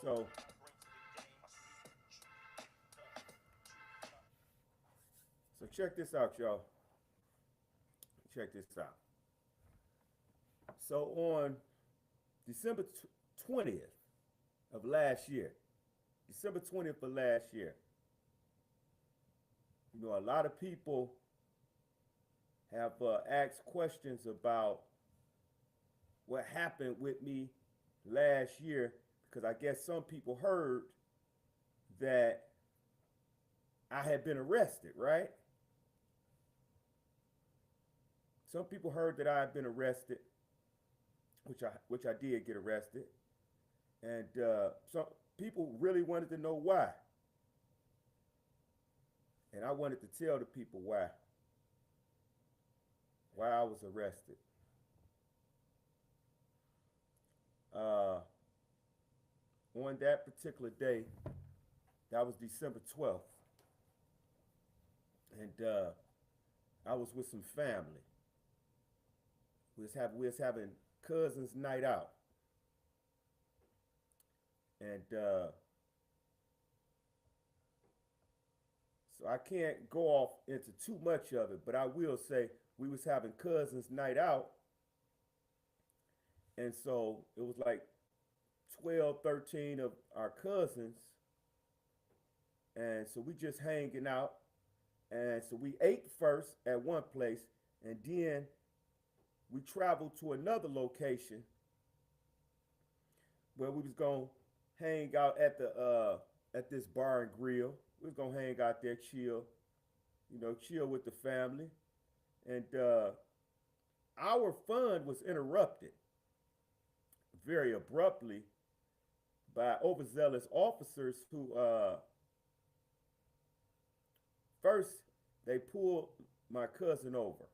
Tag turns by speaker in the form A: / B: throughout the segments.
A: So, so check this out, y'all. Check this out. So on December 20th of last year, December 20th of last year, a lot of people have asked questions about what happened with me last year because I guess some people heard that I had been arrested, right? Some people heard that I had been arrested, which I did get arrested, and some people really wanted to know why, and I wanted to tell the people why I was arrested. Uh, on that particular day, that was December 12th, and I was with some family. We was having cousins night out, and so I can't go off into too much of it, but I will say we was having cousins night out, and so it was like 12, 13 of our cousins, and so we just hanging out, and so we ate first at one place, and then we traveled to another location where we was gonna hang out at this bar and grill. We was gonna hang out there, chill with the family, and our fun was interrupted very abruptly by overzealous officers who first they pulled my cousin over.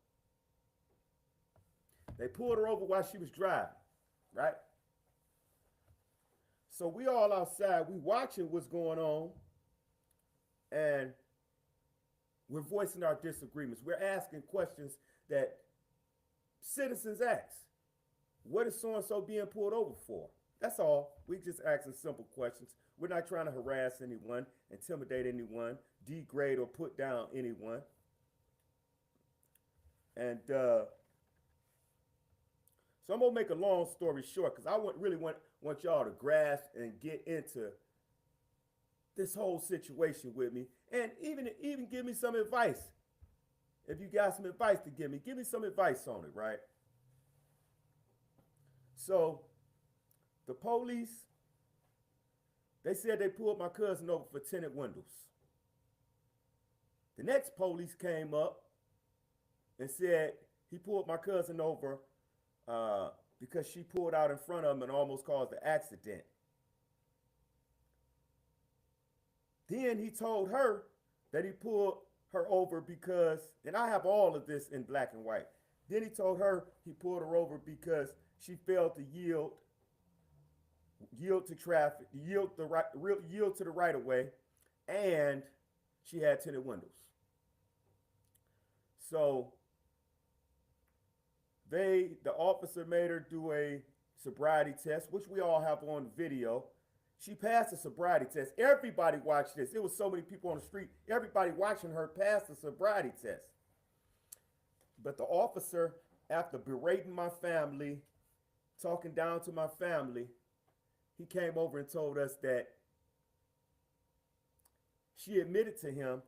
A: They pulled her over while she was driving, right? So we all outside, we watching what's going on, and we're voicing our disagreements. We're asking questions that citizens ask. What is so and so being pulled over for? That's all. We just asking simple questions. We're not trying to harass anyone, intimidate anyone, degrade or put down anyone. And so I'm gonna make a long story short because I really want y'all to grasp and get into this whole situation with me, and even give me some advice. If you got some advice to give me some advice on it, right? So the police, they said they pulled my cousin over for tinted windows. The next police came up and said he pulled my cousin over because she pulled out in front of him and almost caused an accident. Then he told her that he pulled her over because, and I have all of this in black and white. Then he told her he pulled her over because she failed to yield to traffic, yield to the right of way, and she had tinted windows. So the officer made her do a sobriety test, which we all have on video. She passed the sobriety test. Everybody watched this. It was so many people on the street. Everybody watching her pass the sobriety test. But the officer, after berating my family, talking down to my family, he came over and told us that she admitted to him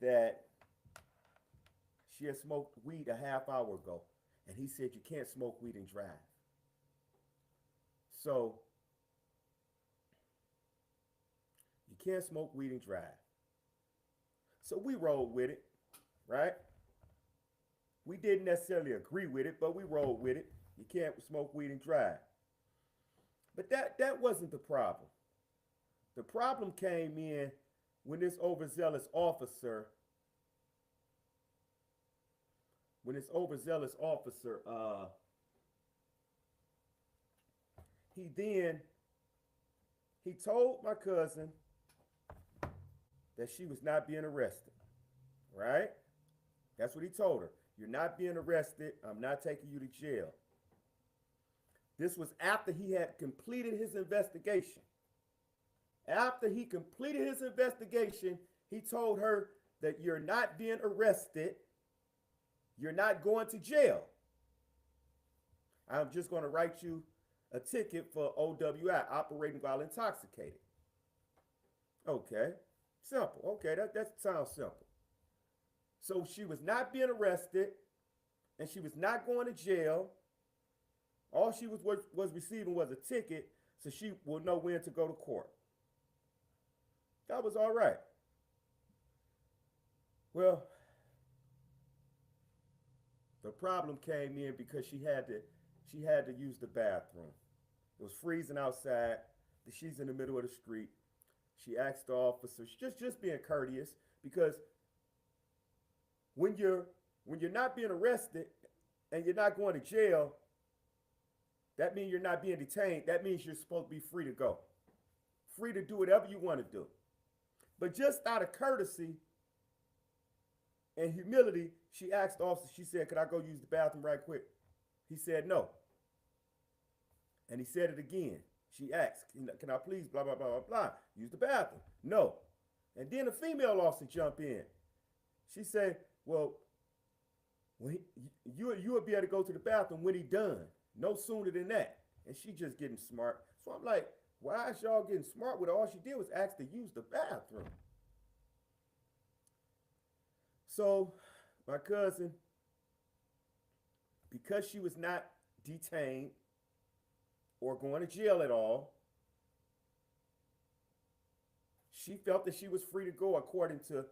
A: that she had smoked weed a half hour ago. And he said, you can't smoke weed and drive. So, you can't smoke weed and drive. So we rolled with it, right? We didn't necessarily agree with it, but we rolled with it. You can't smoke weed and drive. But that wasn't the problem. The problem came in when this overzealous officer, he told my cousin that she was not being arrested, right? That's what he told her. You're not being arrested. I'm not taking you to jail. This was after he had completed his investigation. After he completed his investigation, he told her that you're not being arrested, you're not going to jail. I'm just going to write you a ticket for OWI, operating while intoxicated. Okay, simple. Okay, that sounds simple. So she was not being arrested and she was not going to jail. All she was receiving was a ticket so she will know when to go to court. That was all right. Well, the problem came in because she had to use the bathroom. It was freezing outside. She's in the middle of the street. She asked the officer, just being courteous, because when you're not being arrested and you're not going to jail, that means you're not being detained. That means you're supposed to be free to go, free to do whatever you want to do. But just out of courtesy and humility, she asked the officer, she said, "Could I go use the bathroom right quick?" He said no. And he said it again. She asked, "Can I please blah, blah, blah, blah, blah, use the bathroom?" No. And then a female officer jumped in. She said, "Well, you will be able to go to the bathroom when he done. No sooner than that." And she just getting smart. So I'm like, why is y'all getting smart with all she did was ask to use the bathroom? So my cousin, because she was not detained or going to jail at all, she felt that she was free to go according to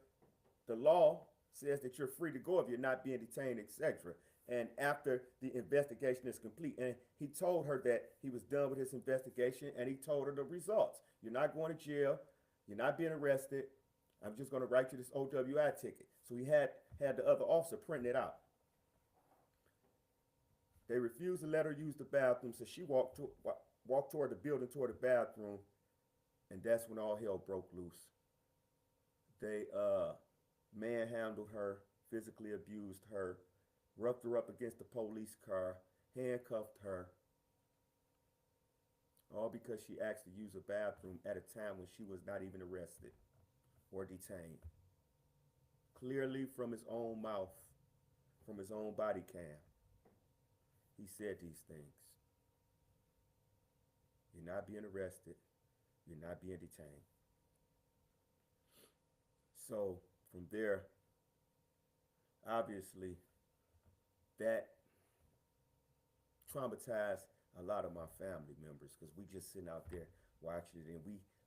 A: the law. Says that you're free to go if you're not being detained, etc. And after the investigation is complete, and he told her that he was done with his investigation, and he told her the results. You're not going to jail. You're not being arrested. I'm just going to write you this OWI ticket. So he had the other officer print it out. They refused to let her use the bathroom, so she walked toward the building, toward the bathroom, and that's when all hell broke loose. They manhandled her, physically abused her, roughed her up against the police car, handcuffed her, all because she asked to use a bathroom at a time when she was not even arrested or detained. Clearly from his own mouth, from his own body cam, he said these things. You're not being arrested. You're not being detained. So from there, obviously, that traumatized a lot of my family members because we just sitting out there watching it, and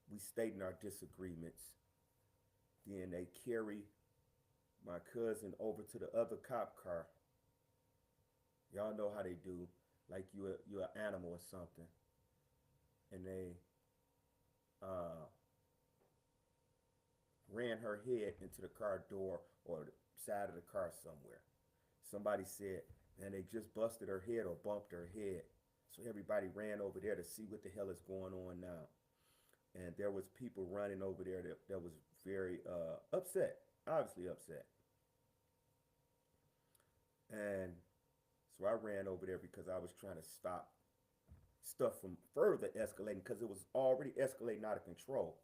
A: we stating our disagreements. Then they carry my cousin over to the other cop car. Y'all know how they do, like you're an animal or something, and they ran her head into the car door or the side of the car somewhere. Somebody said, man, they just busted her head or bumped her head. So everybody ran over there to see what the hell is going on now. And there was people running over there that was very upset, obviously upset. And so I ran over there because I was trying to stop stuff from further escalating because it was already escalating out of control.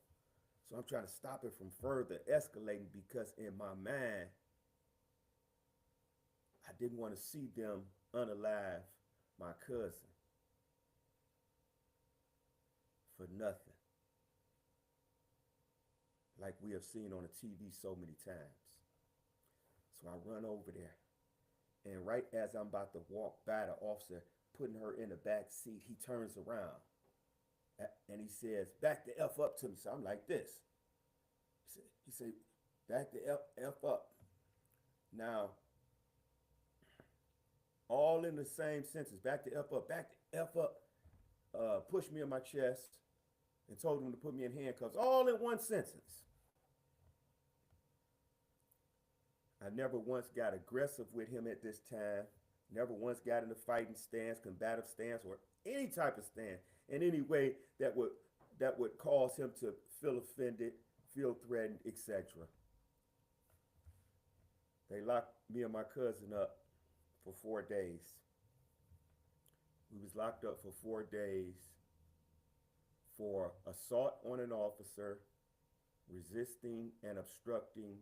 A: So I'm trying to stop it from further escalating because in my mind, I didn't want to see them unalive my cousin for nothing, like we have seen on the TV so many times. So I run over there, and right as I'm about to walk by the officer putting her in the back seat, he turns around and he says, "Back the F up to me." So I'm like this. He said, "Back the F up." Now, all in the same sentence, back the F up, back the F up, pushed me in my chest and told him to put me in handcuffs, all in one sentence. I never once got aggressive with him at this time, never once got in a fighting stance, combative stance, or any type of stance in any way that would cause him to feel offended, feel threatened, etc. They locked me and my cousin up for 4 days. We was locked up for 4 days for assault on an officer, resisting and obstructing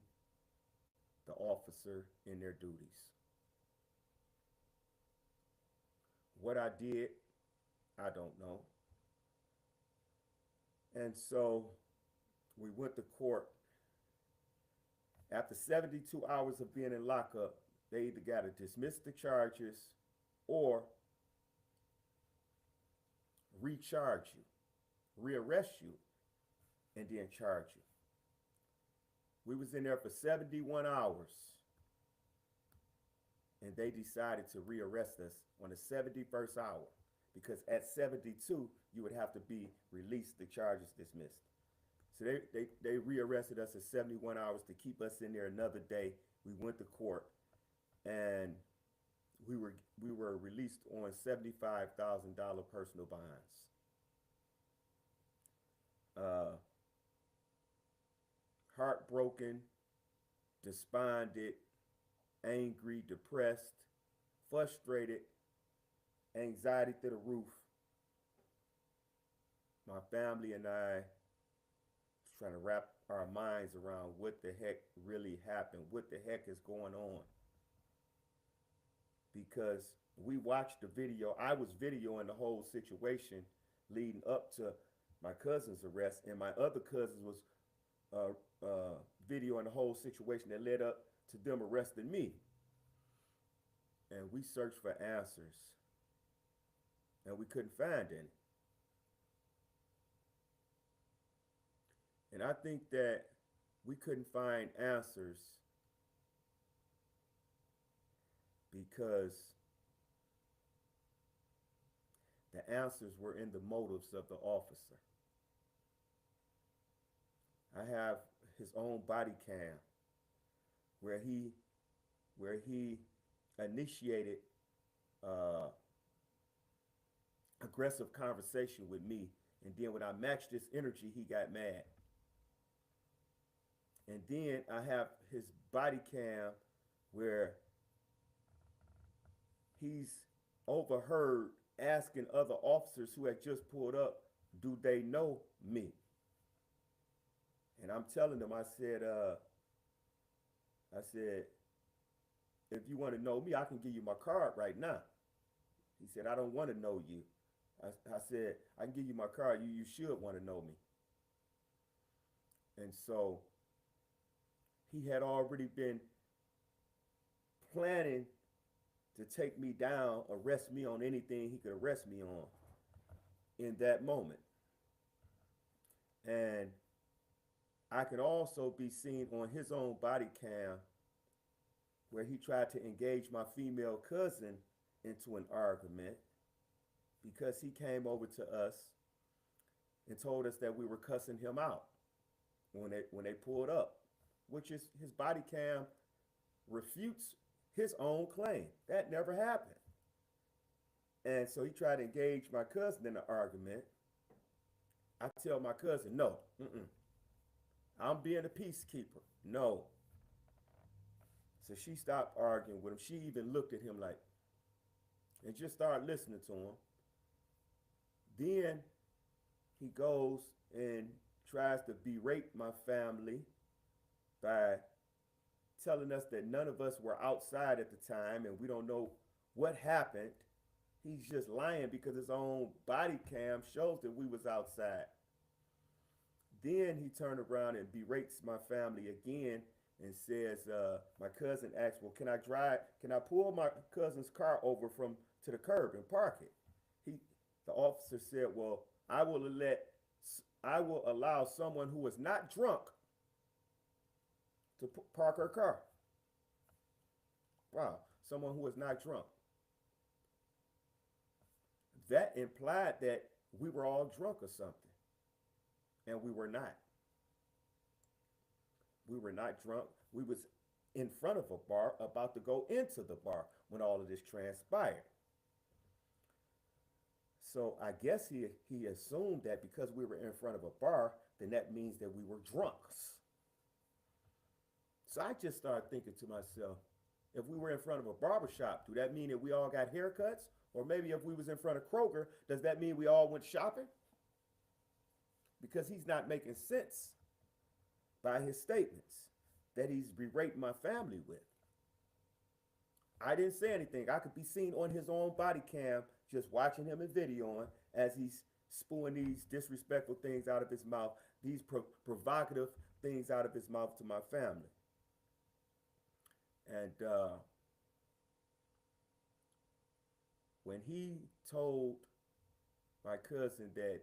A: the officer in their duties. What I did, I don't know. And so we went to court. After 72 hours of being in lockup, they either got to dismiss the charges or recharge you, rearrest you, and then charge you. We was in there for 71 hours, and they decided to rearrest us on the 71st hour, because at 72 you would have to be released, the charges dismissed. So they rearrested us at 71 hours to keep us in there another day. We went to court, and we were released on $75,000 personal bonds. Heartbroken, despondent, angry, depressed, frustrated, anxiety through the roof. My family and I trying to wrap our minds around what the heck really happened, what the heck is going on. Because we watched the video, I was videoing the whole situation leading up to my cousin's arrest, and my other cousin was videoing the whole situation that led up to them arresting me. And we searched for answers, and we couldn't find any. And I think that we couldn't find answers because the answers were in the motives of the officer. I have his own body cam where he initiated aggressive conversation with me, and then when I matched his energy, he got mad. And then I have his body cam where he's overheard asking other officers who had just pulled up, do they know me? And I'm telling them, I said, if you want to know me, I can give you my card right now. He said, I don't want to know you. I said, I can give you my card. You should want to know me. And so he had already been planning to take me down, arrest me on anything he could arrest me on in that moment. And I could also be seen on his own body cam where he tried to engage my female cousin into an argument because he came over to us and told us that we were cussing him out when they pulled up, which is his body cam refutes his own claim. That never happened. And so he tried to engage my cousin in an argument. I tell my cousin, no, I'm being a peacekeeper. No. So she stopped arguing with him. She even looked at him like, and just started listening to him. Then he goes and tries to berate my family by telling us that none of us were outside at the time and we don't know what happened. He's just lying because his own body cam shows that we was outside. Then he turned around and berates my family again and says, my cousin asked, well, can I pull my cousin's car over to the curb and park it? The officer said, well, I will allow someone who is not drunk to park her car. Wow, someone who is not drunk. That implied that we were all drunk or something. And we were not. We were not drunk. We was in front of a bar about to go into the bar when all of this transpired. So I guess he assumed that because we were in front of a bar, then that means that we were drunks. So I just started thinking to myself, if we were in front of a barber shop, do that mean that we all got haircuts Or maybe if we was in front of Kroger, does that mean we all went shopping? Because he's not making sense by his statements that he's berating my family with. I didn't say anything. I could be seen on his own body cam just watching him and videoing as he's spewing these disrespectful things out of his mouth, these provocative things out of his mouth to my family. And when he told my cousin that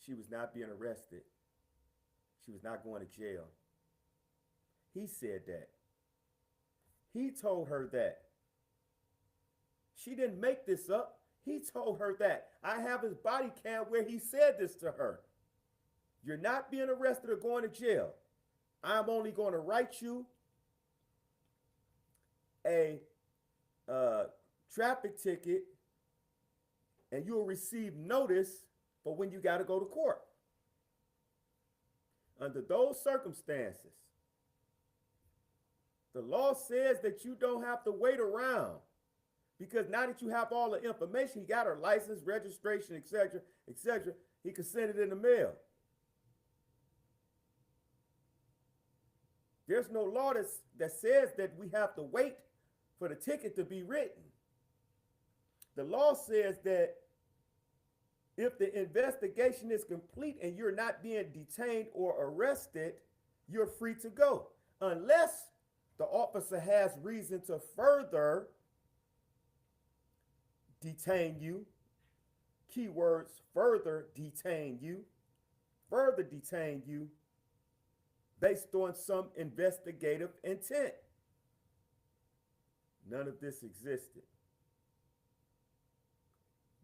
A: she was not being arrested, she was not going to jail, he said that. He told her that. She didn't make this up. He told her that. I have his body cam where he said this to her. You're not being arrested or going to jail. I'm only going to write you a traffic ticket and you'll receive notice for when you got to go to court. Under those circumstances, the law says that you don't have to wait around, because now that you have all the information, he got her license, registration, etc., etc., he could send it in the mail. There's no law that says that we have to wait for the ticket to be written. The law says that if the investigation is complete and you're not being detained or arrested, you're free to go, unless the officer has reason to further detain you. Keywords: further detain you based on some investigative intent. None of this existed.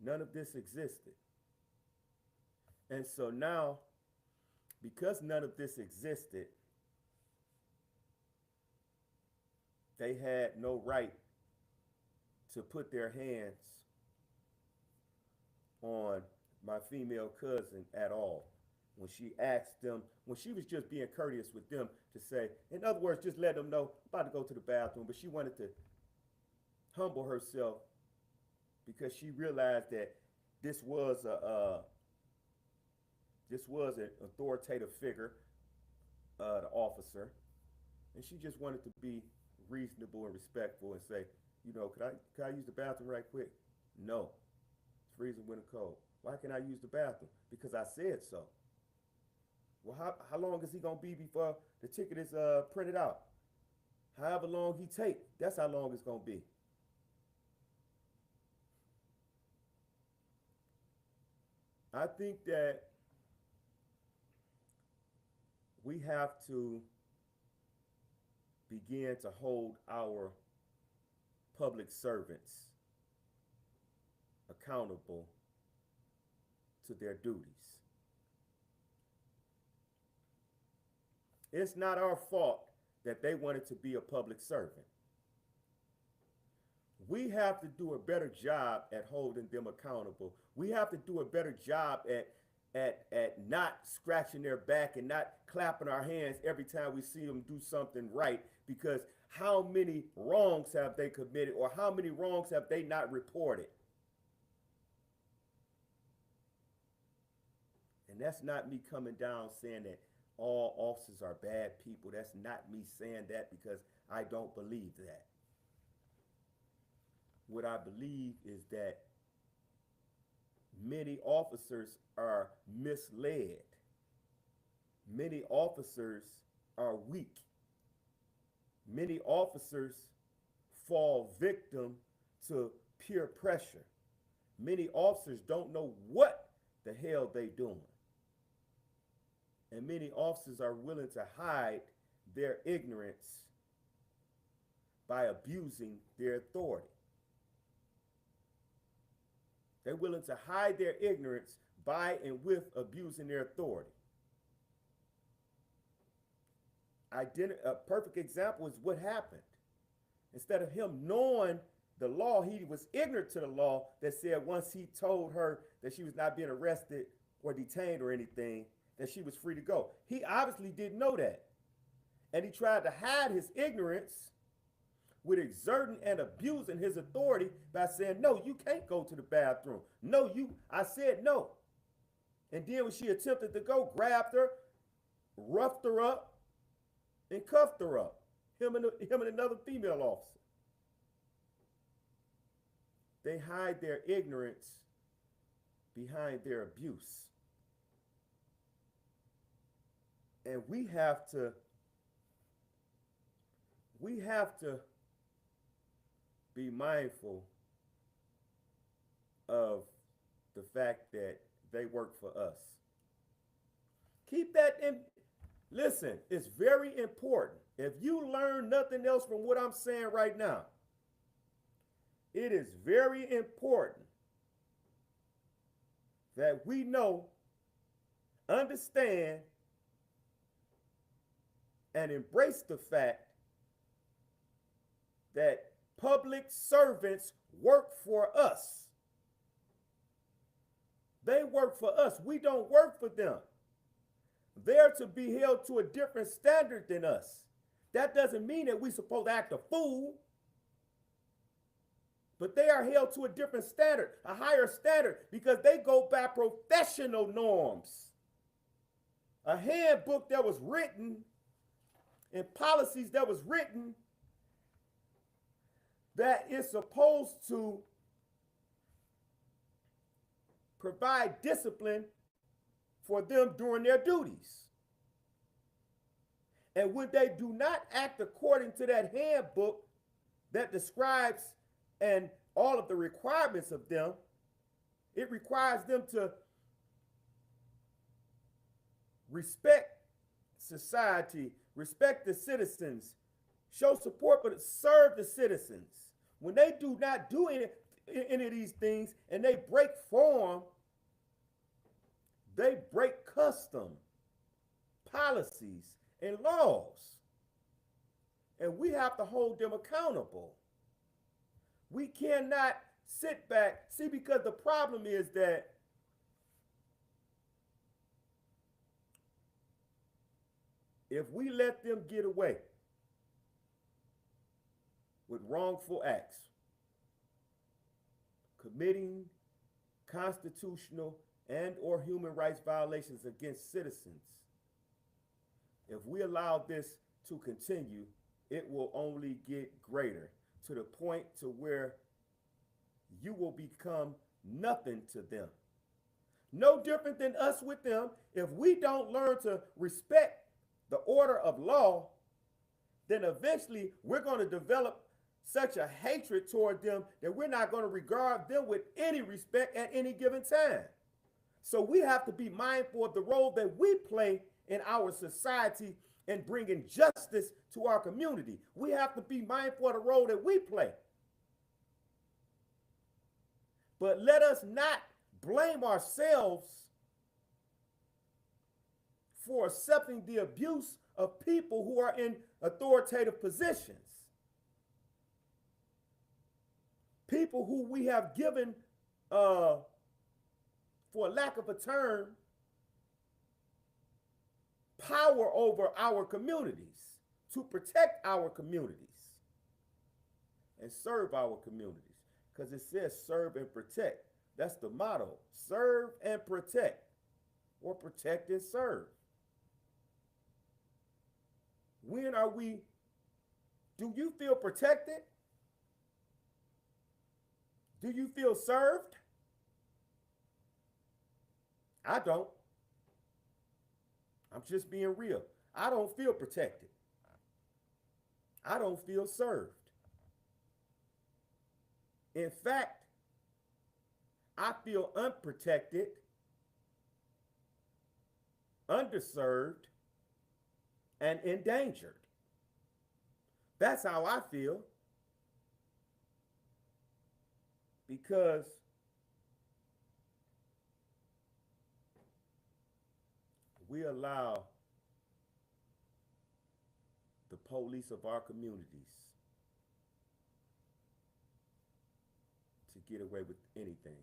A: None of this existed. And so now, because none of this existed, they had no right to put their hands on my female cousin at all. When she asked them, when she was just being courteous with them to say, in other words, just let them know, I'm about to go to the bathroom, but she wanted to humble herself because she realized that this was an authoritative figure, the officer, and she just wanted to be reasonable and respectful and say, you know, could I use the bathroom right quick? No, it's freezing winter cold. Why can't I use the bathroom? Because I said so. Well, how long is he gonna be before the ticket is printed out? However long he take, that's how long it's gonna be. I think that we have to begin to hold our public servants accountable to their duties. It's not our fault that they wanted to be a public servant. We have to do a better job at holding them accountable. We have to do a better job at not scratching their back and not clapping our hands every time we see them do something right, because how many wrongs have they committed, or how many wrongs have they not reported? And that's not me coming down saying that all officers are bad people. That's not me saying that, because I don't believe that. What I believe is that many officers are misled. Many officers are weak. Many officers fall victim to peer pressure. Many officers don't know what the hell they doing. And many officers are willing to hide their ignorance by abusing their authority. They're willing to hide their ignorance by and with abusing their authority. A perfect example is what happened. Instead of him knowing the law, he was ignorant to the law that said once he told her that she was not being arrested or detained or anything, that she was free to go. He obviously didn't know that. And he tried to hide his ignorance with exerting and abusing his authority by saying, no, you can't go to the bathroom. No, I said no. And then when she attempted to go, grabbed her, roughed her up, and cuffed her up. Him and another female officer. They hide their ignorance behind their abuse. And we have to be mindful of the fact that they work for us. Keep that in. Listen, it's very important. If you learn nothing else from what I'm saying right now, it is very important that we know, understand, and embrace the fact that public servants work for us. They work for us. We don't work for them. They're to be held to a different standard than us. That doesn't mean that we're supposed to act a fool, but they are held to a different standard, a higher standard, because they go by professional norms. A handbook that was written and policies that was written that is supposed to provide discipline for them during their duties. And when they do not act according to that handbook that describes and all of the requirements of them, it requires them to respect society, respect the citizens, show support, but serve the citizens. When they do not do any of these things and they break form, they break custom, policies, and laws. And we have to hold them accountable. We cannot sit back. See, because the problem is that if we let them get away with wrongful acts, committing constitutional and or human rights violations against citizens, if we allow this to continue, it will only get greater, to the point to where you will become nothing to them. No different than us with them. If we don't learn to respect the order of law, then eventually we're going to develop such a hatred toward them that we're not going to regard them with any respect at any given time. So we have to be mindful of the role that we play in our society and bringing justice to our community. We have to be mindful of the role that we play. But let us not blame ourselves for accepting the abuse of people who are in authoritative positions. People who we have given, for lack of a term, power over our communities, to protect our communities and serve our communities. Because it says serve and protect. That's the motto. Serve and protect, or protect and serve. When are we, do you feel protected? Do you feel served? I don't. I'm just being real. I don't feel protected. I don't feel served. In fact, I feel unprotected, underserved, and endangered. That's how I feel. Because we allow the police of our communities to get away with anything.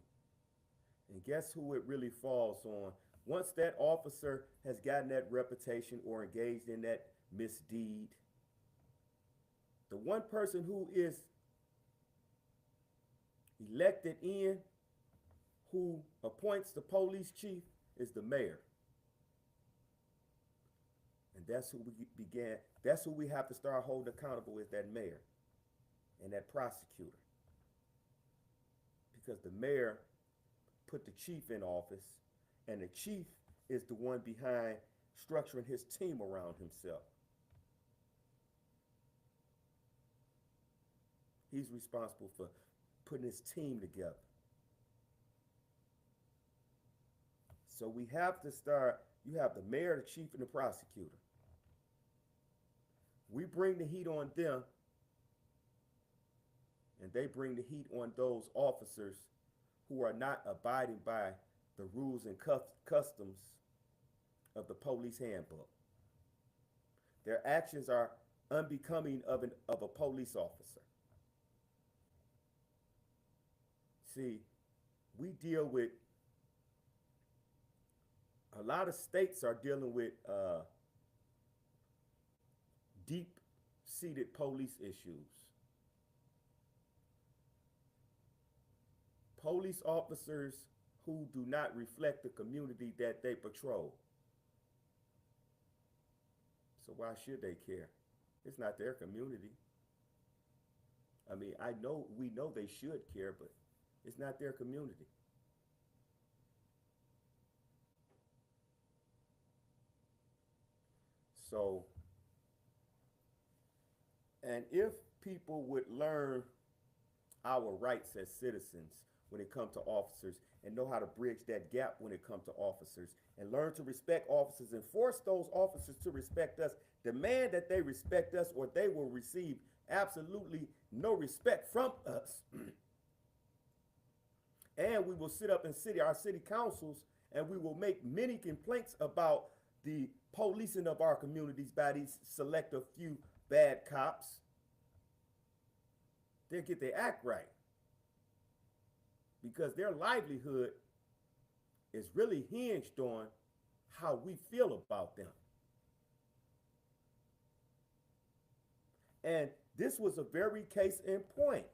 A: And guess who it really falls on? Once that officer has gotten that reputation or engaged in that misdeed, The one person who is elected in, who appoints the police chief, is the mayor. And that's who we have to start holding accountable, is that mayor and that prosecutor. Because the mayor put the chief in office, and the chief is the one behind structuring his team around himself. He's responsible for putting his team together. So we have to start, you have the mayor, the chief, and the prosecutor. We bring the heat on them, and they bring the heat on those officers who are not abiding by the rules and customs of the police handbook. Their actions are unbecoming of a police officer. See, we deal with, a lot of states are dealing with deep-seated police issues. Police officers who do not reflect the community that they patrol. So why should they care? It's not their community. I mean, we know they should care, but it's not their community. So, and if people would learn our rights as citizens when it comes to officers, and know how to bridge that gap when it comes to officers, and learn to respect officers and force those officers to respect us, demand that they respect us, or they will receive absolutely no respect from us. And we will sit up in our city councils, and we will make many complaints about the policing of our communities by these selective few bad cops. They'll get their act right, because their livelihood is really hinged on how we feel about them. And this was a very case in point,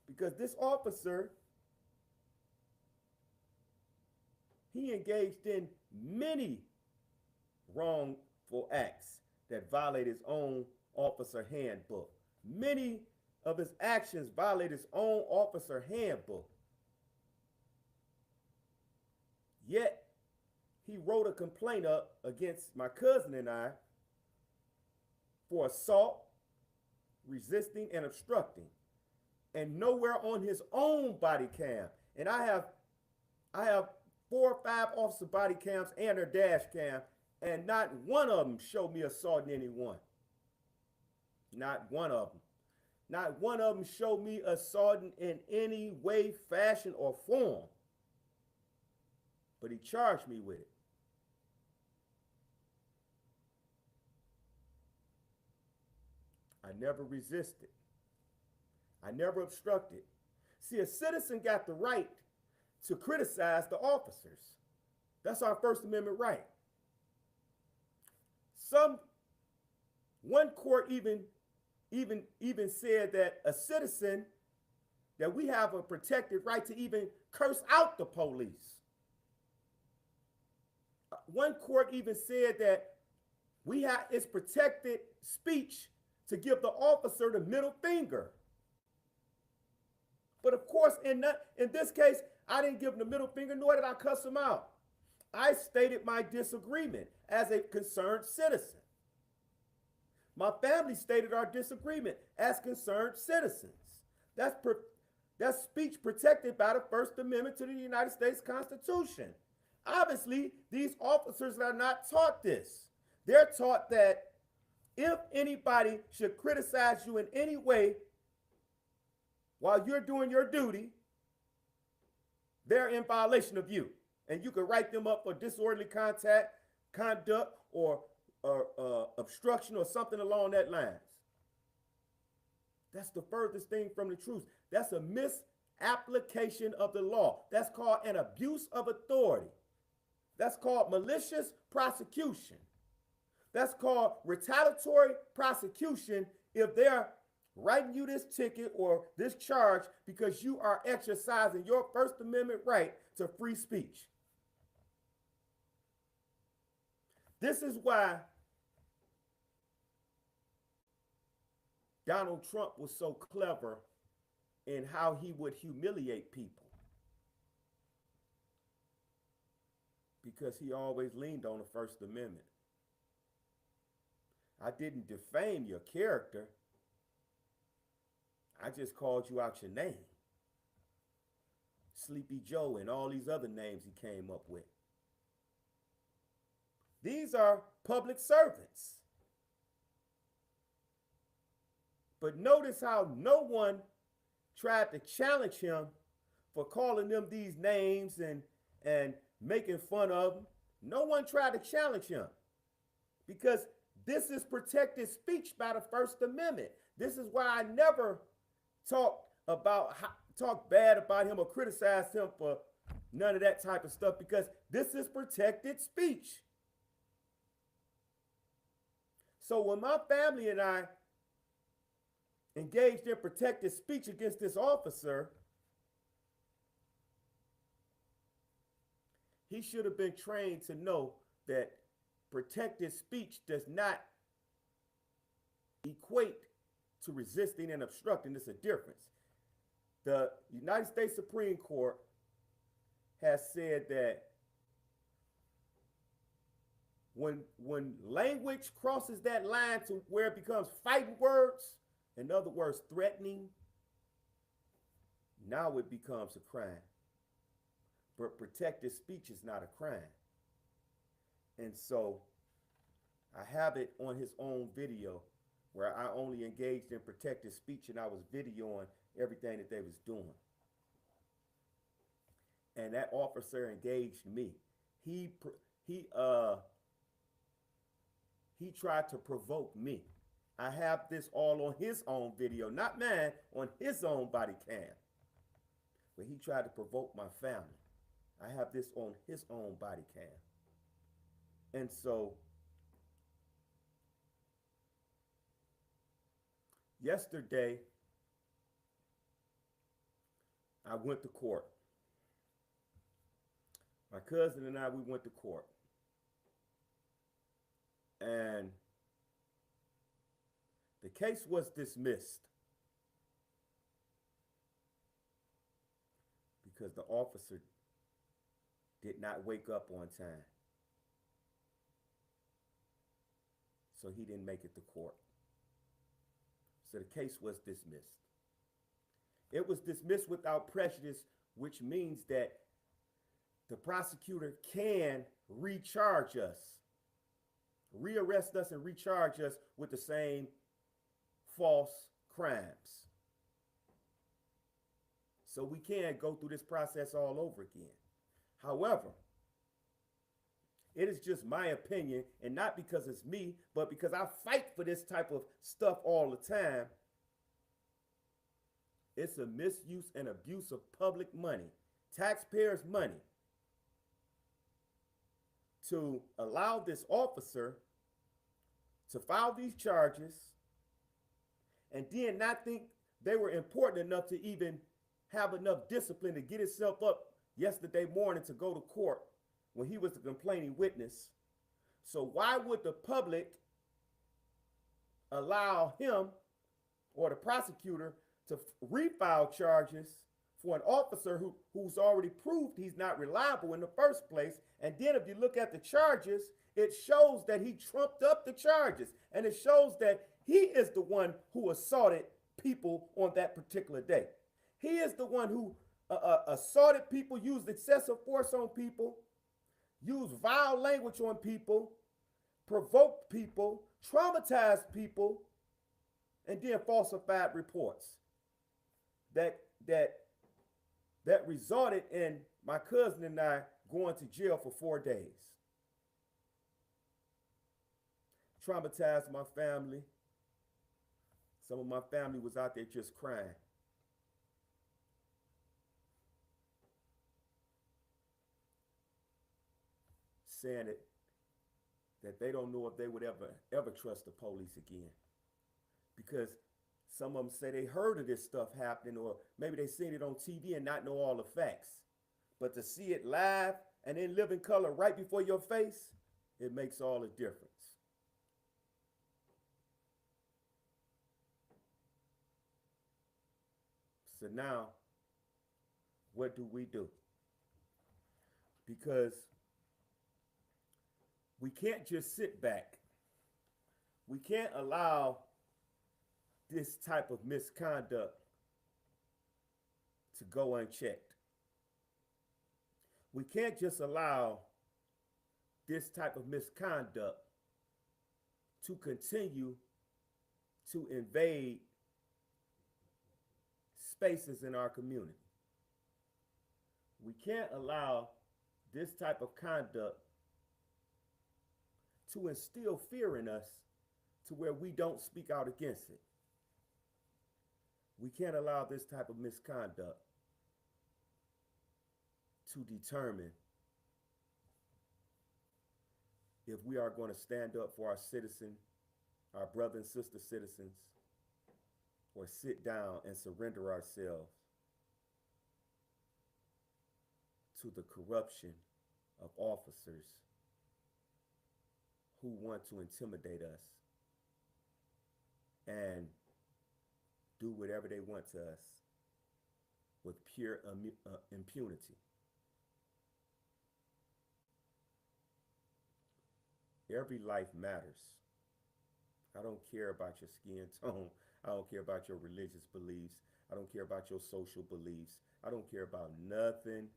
A: because this officer, he engaged in many wrongful acts that violate his own officer handbook. Many of his actions violate his own officer handbook. Yet, he wrote a complaint up against my cousin and I for assault, resisting, and obstructing. And nowhere on his own body cam. And I have 4 or 5 officer body cams and their dash cam, and not one of them showed me assaulting anyone. Not one of them. Not one of them showed me assaulting in any way, fashion, or form. But he charged me with it. I never resisted. I never obstructed. See, a citizen got the right to criticize the officers. That's our First Amendment right. One court even said that a citizen, that we have a protected right to even curse out the police. One court even said that it's protected speech to give the officer the middle finger. But of course, in this case, I didn't give him the middle finger, nor did I cuss him out. I stated my disagreement as a concerned citizen. My family stated our disagreement as concerned citizens. That's speech protected by the First Amendment to the United States Constitution. Obviously, these officers are not taught this. They're taught that if anybody should criticize you in any way while you're doing your duty, they're in violation of you. And you can write them up for disorderly conduct or obstruction or something along that lines. That's the furthest thing from the truth. That's a misapplication of the law. That's called an abuse of authority. That's called malicious prosecution. That's called retaliatory prosecution if they're writing you this ticket or this charge because you are exercising your First Amendment right to free speech. This is why Donald Trump was so clever in how he would humiliate people, because he always leaned on the First Amendment. I didn't defame your character. I just called you out your name. Sleepy Joe and all these other names he came up with. These are public servants. But notice how no one tried to challenge him for calling them these names and making fun of them. No one tried to challenge him because this is protected speech by the First Amendment. This is why I never talk bad about him or criticize him for none of that type of stuff, because this is protected speech. So when my family and I engaged in protected speech against this officer, he should have been trained to know that protected speech does not equate to resisting and obstructing. There's a difference. The United States Supreme Court has said that when language crosses that line to where it becomes fighting words, in other words, threatening, now it becomes a crime. But protected speech is not a crime. And so I have it on his own video where I only engaged in protected speech and I was videoing everything that they was doing. And that officer engaged me. He tried to provoke me. I have this all on his own video, not mine, on his own body cam. But he tried to provoke my family. I have this on his own body cam. And so yesterday, I went to court. My cousin and I, we went to court. And the case was dismissed because the officer did not wake up on time. So he didn't make it to court. So the case was dismissed. It was dismissed without prejudice, which means that the prosecutor can recharge us, rearrest us and recharge us with the same false crimes. So we can't go through this process all over again. However, it is just my opinion, and not because it's me, but because I fight for this type of stuff all the time. It's a misuse and abuse of public money, taxpayers' money, to allow this officer to file these charges and then not think they were important enough to even have enough discipline to get himself up yesterday morning to go to court when he was the complaining witness. So why would the public allow him or the prosecutor to refile charges for an officer who's already proved he's not reliable in the first place? And then if you look at the charges, it shows that he trumped up the charges, and it shows that he is the one who assaulted people on that particular day. He is the one who assaulted people, used excessive force on people, used vile language on people, provoked people, traumatized people, and then falsified reports that resulted in my cousin and I going to jail for 4 days. Traumatized my family. Some of my family was out there just crying. Saying that they don't know if they would ever trust the police again. because some of them say they heard of this stuff happening, or maybe they seen it on TV and not know all the facts. But to see it live and in living color right before your face, it makes all the difference. So now, what do we do? Because we can't just sit back. We can't allow this type of misconduct to go unchecked. We can't just allow this type of misconduct to continue to invade spaces in our community. We can't allow this type of conduct to instill fear in us to where we don't speak out against it. We can't allow this type of misconduct to determine if we are going to stand up for our citizen, our brother and sister citizens, or sit down and surrender ourselves to the corruption of officers who want to intimidate us and do whatever they want to us with pure impunity. Every life matters. I don't care about your skin tone. I don't care about your religious beliefs. I don't care about your social beliefs. I don't care about nothing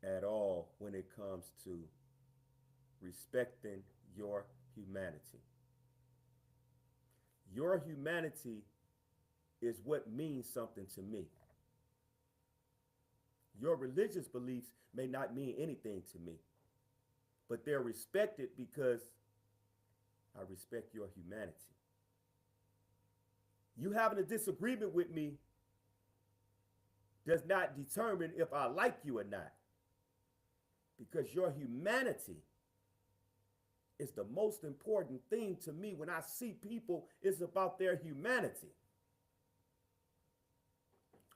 A: at all when it comes to respecting your humanity. Your humanity is what means something to me. Your religious beliefs may not mean anything to me, but they're respected because I respect your humanity. You having a disagreement with me does not determine if I like you or not, because your humanity is the most important thing to me. When I see people, it's about their humanity.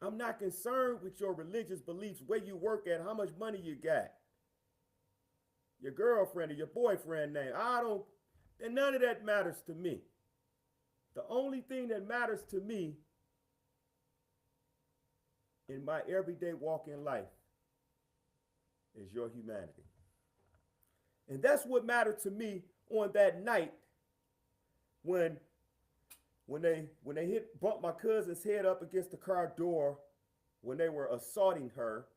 A: I'm not concerned with your religious beliefs, where you work at, how much money you got, your girlfriend or your boyfriend name. And none of that matters to me. The only thing that matters to me in my everyday walk in life is your humanity. And that's what mattered to me on that night when they bumped my cousin's head up against the car door, when they were assaulting her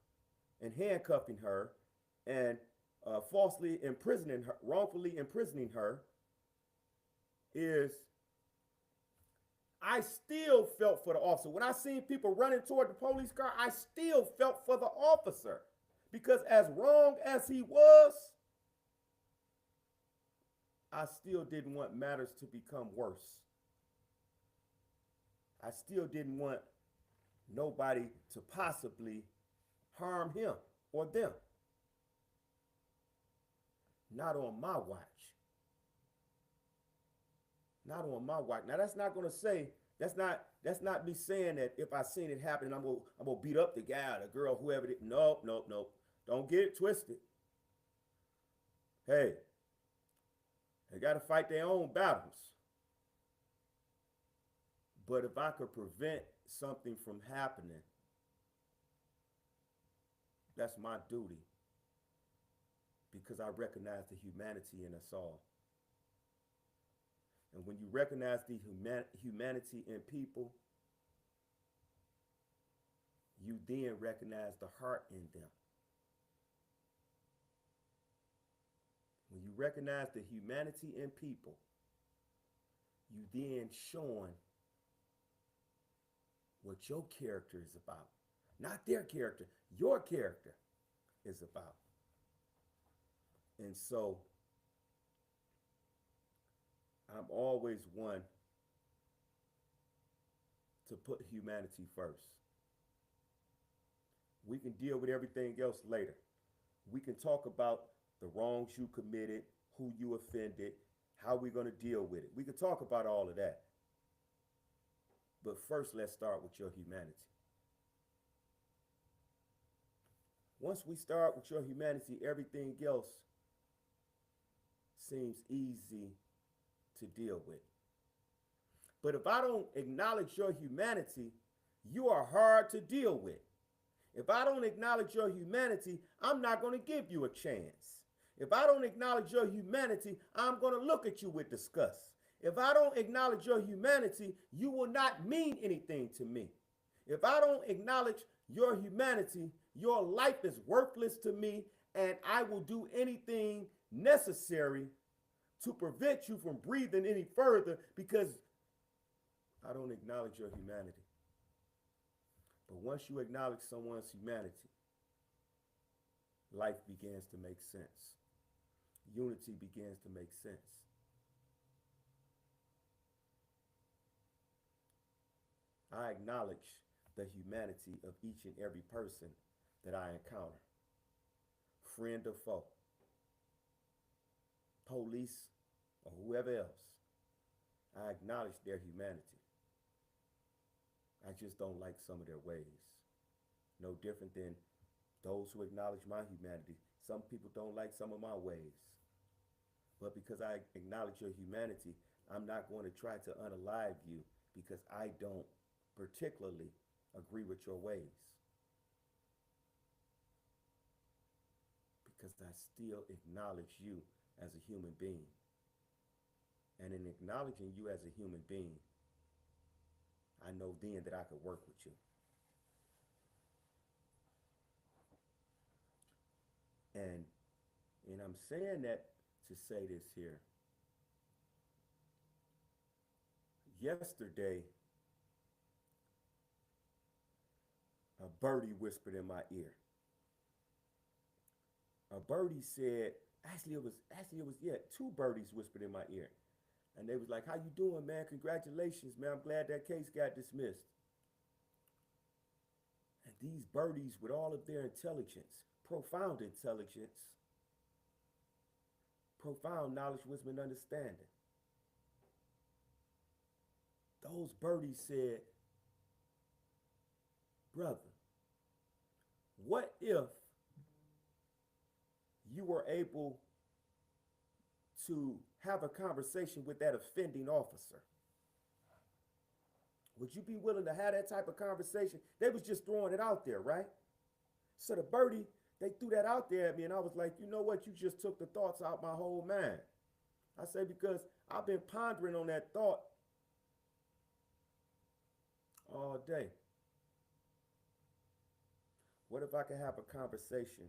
A: and handcuffing her and falsely imprisoning her, wrongfully imprisoning her, is I still felt for the officer. When I seen people running toward the police car, I still felt for the officer, because as wrong as he was, I still didn't want matters to become worse. I still didn't want nobody to possibly harm him or them. Not on my watch. Not on my watch. Now that's not going to say, that's not me saying that if I seen it happen, I'm gonna beat up the guy or the girl, whoever it is. No. Don't get it twisted. Hey, they got to fight their own battles. But if I could prevent something from happening, that's my duty, because I recognize the humanity in us all. And when you recognize the humanity in people, you then recognize the heart in them. When you recognize the humanity in people, you then showing what your character is about. Not their character, your character is about. And so I'm always one to put humanity first. We can deal with everything else later. We can talk about the wrongs you committed, who you offended, how we're going to deal with it. We can talk about all of that. But first, let's start with your humanity. Once we start with your humanity, everything else seems easy to deal with. But if I don't acknowledge your humanity, you are hard to deal with. If I don't acknowledge your humanity, I'm not going to give you a chance. If I don't acknowledge your humanity, I'm going to look at you with disgust. If I don't acknowledge your humanity, you will not mean anything to me. If I don't acknowledge your humanity, your life is worthless to me, and I will do anything necessary to prevent you from breathing any further because I don't acknowledge your humanity. But once you acknowledge someone's humanity, life begins to make sense. Unity begins to make sense. I acknowledge the humanity of each and every person that I encounter, friend or foe, police or whoever else. I acknowledge their humanity. I just don't like some of their ways. No different than those who acknowledge my humanity. Some people don't like some of my ways. But because I acknowledge your humanity, I'm not going to try to unalive you because I don't particularly agree with your ways. Because I still acknowledge you as a human being. And in acknowledging you as a human being, I know then that I could work with you. And I'm saying that to say this here. Yesterday, a birdie whispered in my ear. A birdie said, two birdies whispered in my ear. And they was like, how you doing, man? Congratulations, man. I'm glad that case got dismissed. And these birdies, with all of their intelligence, profound intelligence, profound knowledge, wisdom, and understanding, those birdies said, brother, what if you were able to have a conversation with that offending officer? Would you be willing to have that type of conversation? They was just throwing it out there, right? So the birdie, they threw that out there at me, and I was like, you know what? You just took the thoughts out my whole mind. I say, because I've been pondering on that thought all day. What if I could have a conversation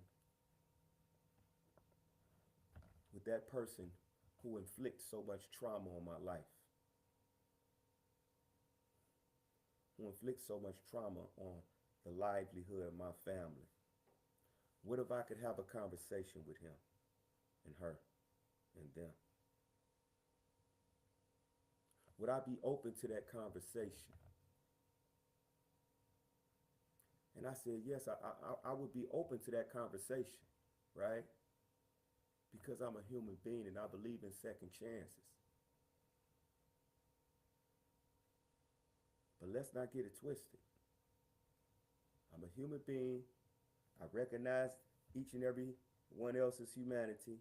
A: with that person who inflicts so much trauma on my life, who inflicts so much trauma on the livelihood of my family? What if I could have a conversation with him and her and them? Would I be open to that conversation? And I said, yes, I would be open to that conversation, right? Because I'm a human being and I believe in second chances. But let's not get it twisted. I'm a human being. I recognize each and every one else's humanity.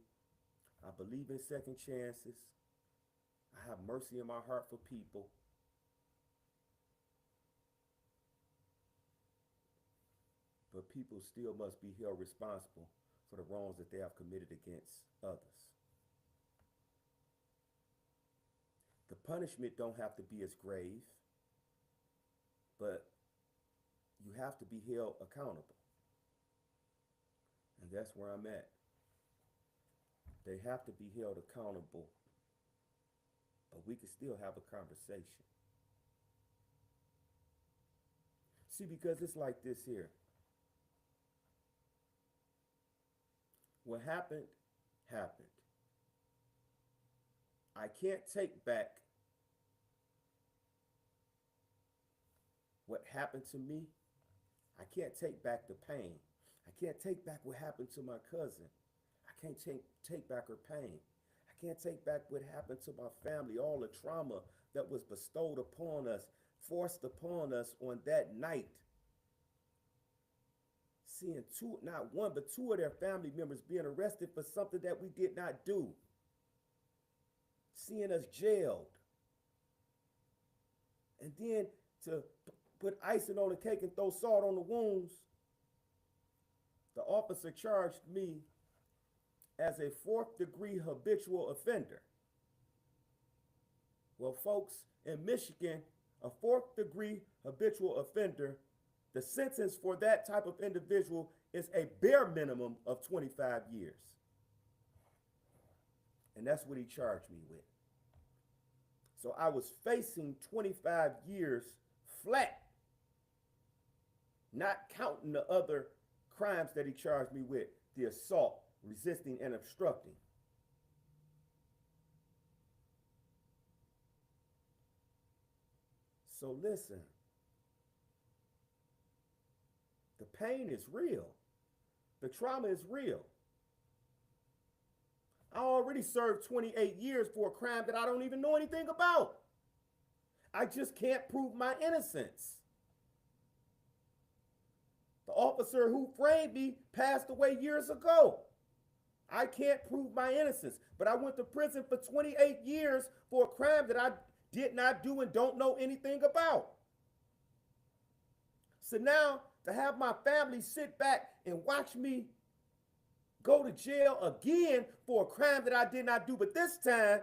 A: I believe in second chances. I have mercy in my heart for people. But people still must be held responsible for the wrongs that they have committed against others. The punishment don't have to be as grave, but you have to be held accountable. And that's where I'm at. They have to be held accountable, but we can still have a conversation. See, because it's like this here. What happened, happened. I can't take back what happened to me. I can't take back the pain. I can't take back what happened to my cousin. I can't take back her pain. I can't take back what happened to my family, all the trauma that was bestowed upon us forced upon us on that night, seeing two, not one, but two of their family members being arrested for something that we did not do, seeing us jailed, and then to put icing on the cake and throw salt on the wounds, the officer charged me as a fourth-degree habitual offender. Well, folks, in Michigan, a fourth-degree habitual offender, the sentence for that type of individual is a bare minimum of 25 years. And that's what he charged me with. So I was facing 25 years flat, not counting the other crimes that he charged me with, the assault, resisting, and obstructing. So listen, the pain is real. The trauma is real. I already served 28 years for a crime that I don't even know anything about. I just can't prove my innocence. The officer who framed me passed away years ago. I can't prove my innocence, but I went to prison for 28 years for a crime that I did not do and don't know anything about. So now to have my family sit back and watch me go to jail again for a crime that I did not do, but this time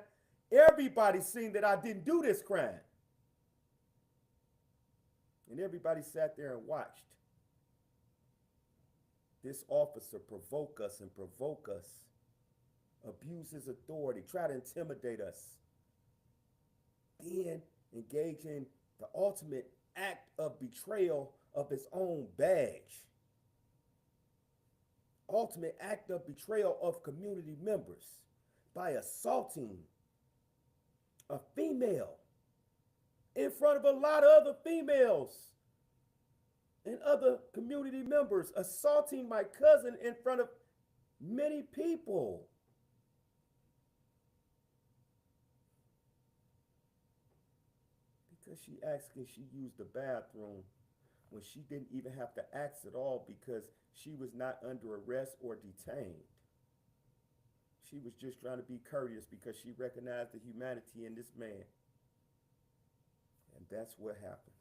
A: everybody's seen that I didn't do this crime. And everybody sat there and watched this officer provoke us and provoke us, abuse his authority, try to intimidate us, then engage in the ultimate act of betrayal of his own badge. Ultimate act of betrayal of community members by assaulting a female in front of a lot of other females and other community members, assaulting my cousin in front of many people. Because she asked if she used the bathroom when she didn't even have to ask at all because she was not under arrest or detained. She was just trying to be courteous because she recognized the humanity in this man. And that's what happens.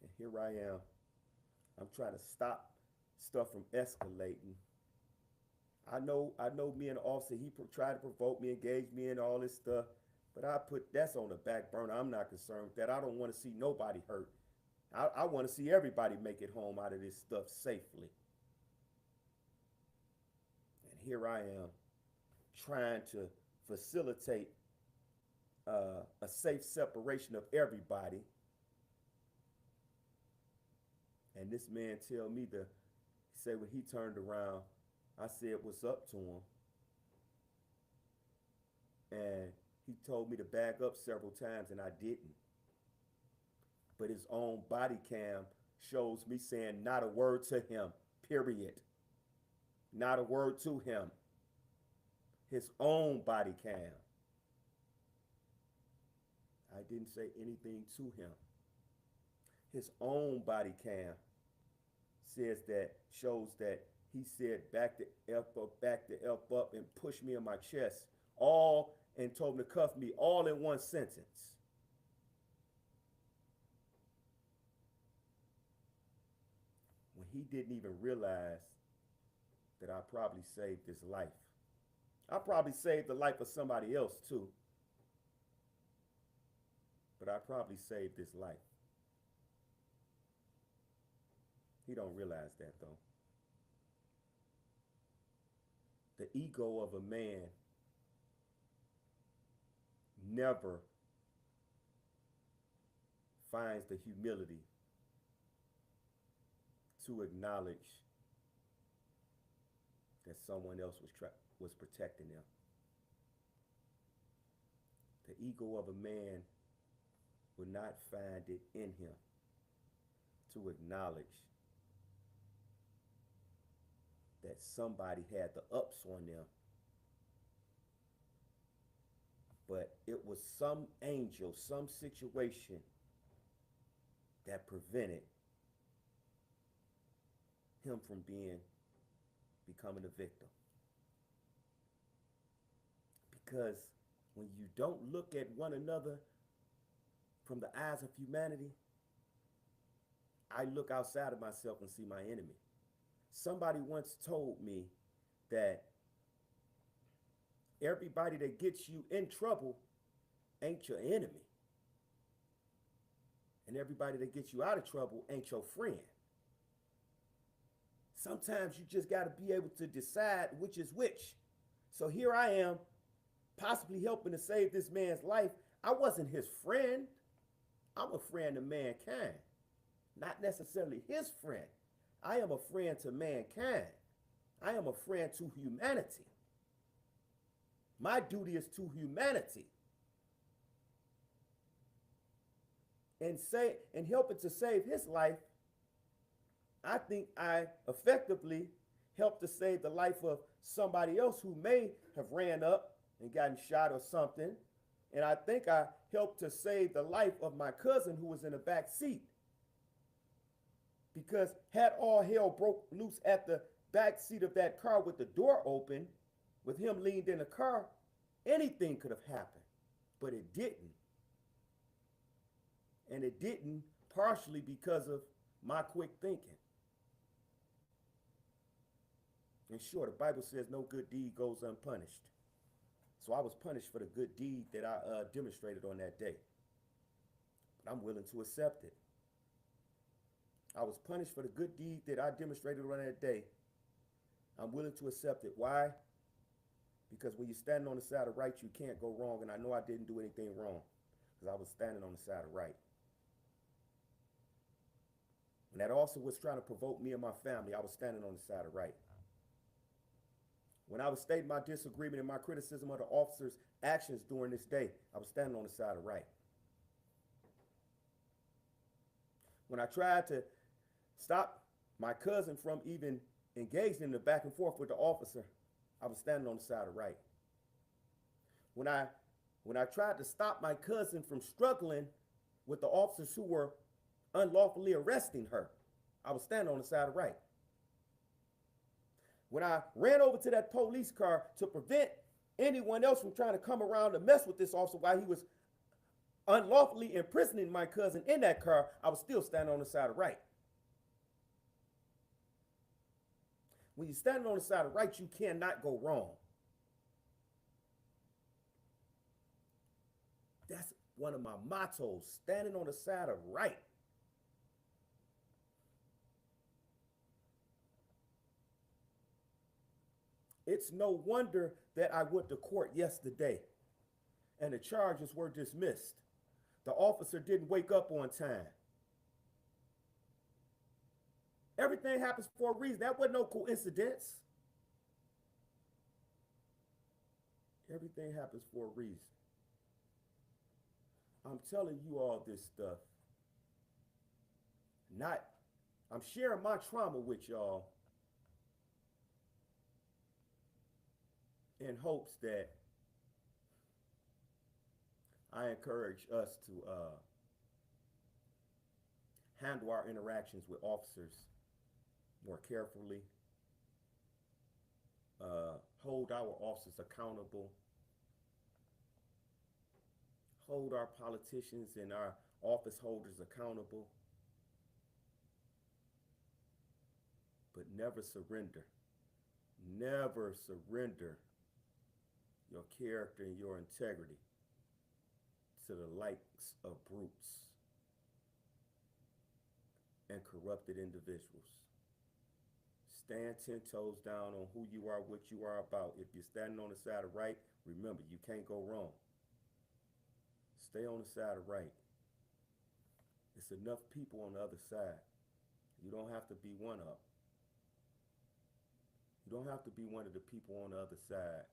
A: And here I am. I'm trying to stop stuff from escalating. I know me and the officer, he tried to provoke me, engage me in all this stuff, but I put that's on the back burner. I'm not concerned with that. I don't want to see nobody hurt. I want to see everybody make it home out of this stuff safely. And here I am trying to facilitate a safe separation of everybody. And this man tell me to say when he turned around, I said what's up to him. And he told me to back up several times and I didn't. But his own body cam shows me saying not a word to him, period. Not a word to him. His own body cam. I didn't say anything to him. His own body cam shows that he said back the F up and pushed me in my chest, all, and told me to cuff me, all in one sentence. When he didn't even realize that I probably saved his life. I probably saved the life of somebody else too. But I probably saved his life. He don't realize that though. The ego of a man never finds the humility to acknowledge that someone else was protecting them. The ego of a man will not find it in him to acknowledge that somebody had the ups on them but it was some angel, some situation that prevented him from becoming a victim. Because when you don't look at one another from the eyes of humanity, I look outside of myself and see my enemy. Somebody once told me that everybody that gets you in trouble ain't your enemy. And everybody that gets you out of trouble ain't your friend. Sometimes you just got to be able to decide which is which. So here I am, possibly helping to save this man's life. I wasn't his friend. I'm a friend to mankind, not necessarily his friend. I am a friend to mankind. I am a friend to humanity. My duty is to humanity. And helping to save his life, I think I effectively helped to save the life of somebody else who may have ran up and gotten shot or something. And I think I helped to save the life of my cousin who was in the back seat. Because had all hell broke loose at the back seat of that car with the door open, with him leaned in the car, anything could have happened. But it didn't. And it didn't partially because of my quick thinking. And sure, the Bible says no good deed goes unpunished. So I was punished for the good deed that I demonstrated on that day. But I'm willing to accept it. I was punished for the good deed that I demonstrated on that day. I'm willing to accept it. Why? Because when you're standing on the side of right, you can't go wrong. And I know I didn't do anything wrong because I was standing on the side of right. When that officer was trying to provoke me and my family, I was standing on the side of right. When I was stating my disagreement and my criticism of the officer's actions during this day, I was standing on the side of right. When I tried to stop my cousin from even engaging in the back and forth with the officer, I was standing on the side of right. When I tried to stop my cousin from struggling with the officers who were unlawfully arresting her, I was standing on the side of right. When I ran over to that police car to prevent anyone else from trying to come around to mess with this officer while he was unlawfully imprisoning my cousin in that car, I was still standing on the side of right. When you're standing on the side of right, you cannot go wrong. That's one of my mottos, standing on the side of right. It's no wonder that I went to court yesterday and the charges were dismissed. The officer didn't wake up on time. Everything happens for a reason. That wasn't no coincidence. Everything happens for a reason. I'm telling you all this stuff. I'm sharing my trauma with y'all in hopes that I encourage us to handle our interactions with officers more carefully, hold our officers accountable, hold our politicians and our office holders accountable, but never surrender. Never surrender your character and your integrity to the likes of brutes and corrupted individuals. Stand 10 toes down on who you are, what you are about. If you're standing on the side of right, remember, you can't go wrong. Stay on the side of right. It's enough people on the other side. You don't have to be one of them. You don't have to be one of the people on the other side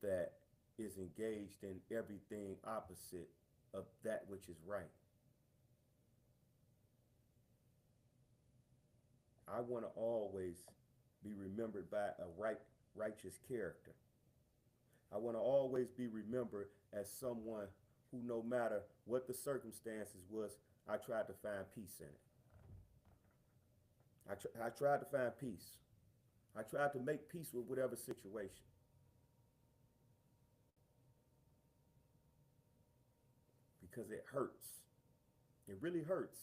A: that is engaged in everything opposite of that which is right. I want to always be remembered by a righteous character. I want to always be remembered as someone who, no matter what the circumstances was, I tried to find peace in it. I tried to find peace. I tried to make peace with whatever situation because it hurts. It really hurts.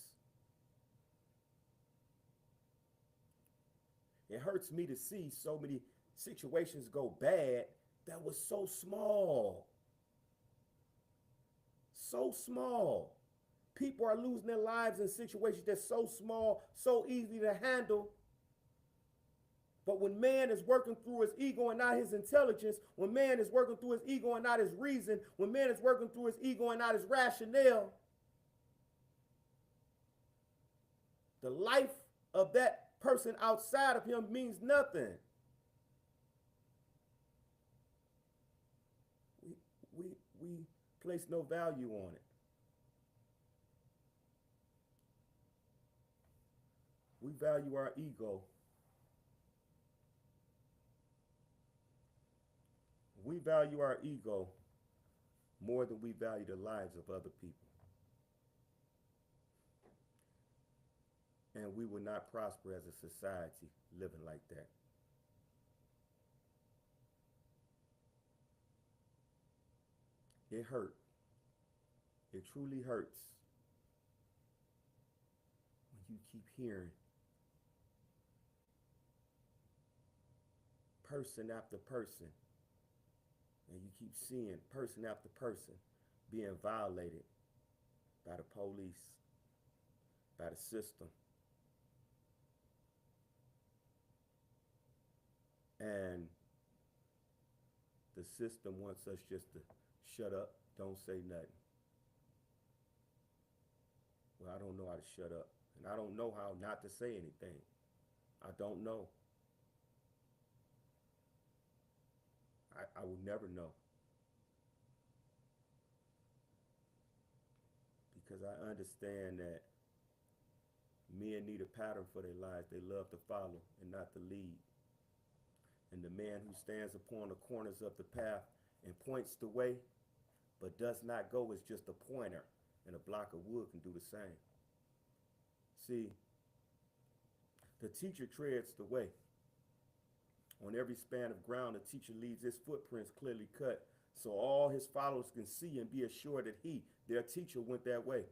A: It hurts me to see so many situations go bad that was so small. So small. People are losing their lives in situations that's so small, so easy to handle. But when man is working through his ego and not his intelligence, when man is working through his ego and not his reason, when man is working through his ego and not his rationale, the life of that person outside of him means nothing. We place no value on it. We value our ego. We value our ego more than we value the lives of other people. And we will not prosper as a society living like that. It hurt. It truly hurts when you keep hearing person after person and you keep seeing person after person being violated by the police, by the system. And the system wants us just to shut up, don't say nothing. Well, I don't know how to shut up. And I don't know how not to say anything. I don't know. I will never know. Because I understand that men need a pattern for their lives they love to follow and not to lead. And the man who stands upon the corners of the path and points the way but does not go is just a pointer, and a block of wood can do the same. See, the teacher treads the way. On every span of ground, the teacher leaves his footprints clearly cut so all his followers can see and be assured that he, their teacher, went that way.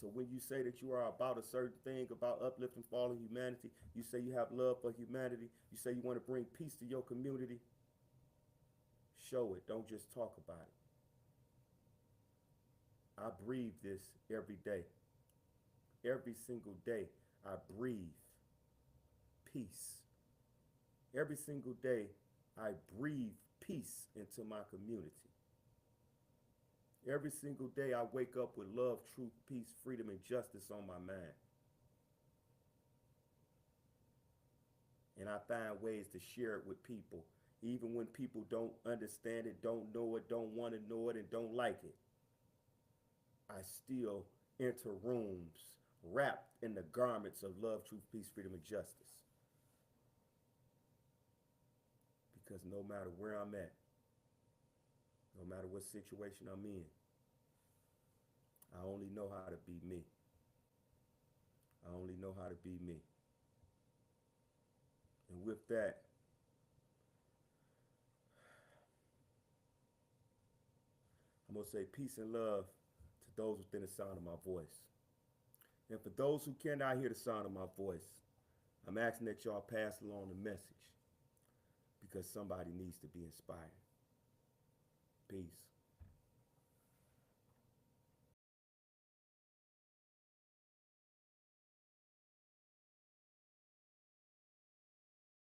A: So when you say that you are about a certain thing, about uplifting fallen humanity, you say you have love for humanity, you say you want to bring peace to your community, show it. Don't just talk about it. I breathe this every day. Every single day, I breathe peace. Every single day, I breathe peace into my community. Every single day, I wake up with love, truth, peace, freedom, and justice on my mind. And I find ways to share it with people, even when people don't understand it, don't know it, don't want to know it, and don't like it. I still enter rooms wrapped in the garments of love, truth, peace, freedom, and justice. Because no matter where I'm at, no matter what situation I'm in, I only know how to be me. I only know how to be me. And with that, I'm going to say peace and love to those within the sound of my voice. And for those who cannot hear the sound of my voice, I'm asking that y'all pass along the message because somebody needs to be inspired. Peace.